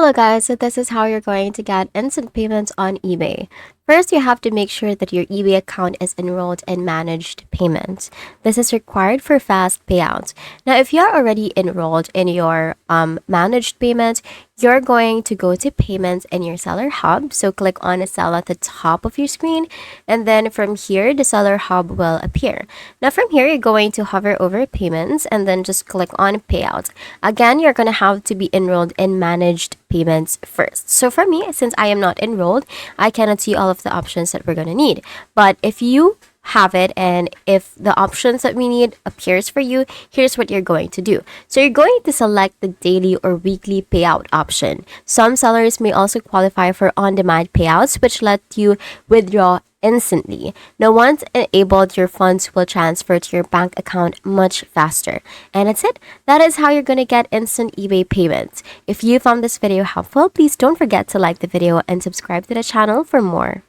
Hello guys, so this is how you're going to get instant payments on eBay. First, you have to make sure that your eBay account is enrolled in managed payments. This is required for fast payouts. Now, if you're already enrolled in your managed payments, you're going to go to payments in your seller hub. So click on a sell at the top of your screen, and then from here, the seller hub will appear. Now, from here, you're going to hover over payments and then just click on payouts. Again, you're going to have to be enrolled in managed payments first. So for me, since I am not enrolled, I cannot see all of the options that we're going to need. But if you have it and if the options that we need appears for you, here's what you're going to do. So you're going to select the daily or weekly payout option. Some sellers may also qualify for on-demand payouts, which let you withdraw instantly. Now, once enabled, your funds will transfer to your bank account much faster. And that's it. That is how you're going to get instant eBay payments. If you found this video helpful, please don't forget to like the video and subscribe to the channel for more.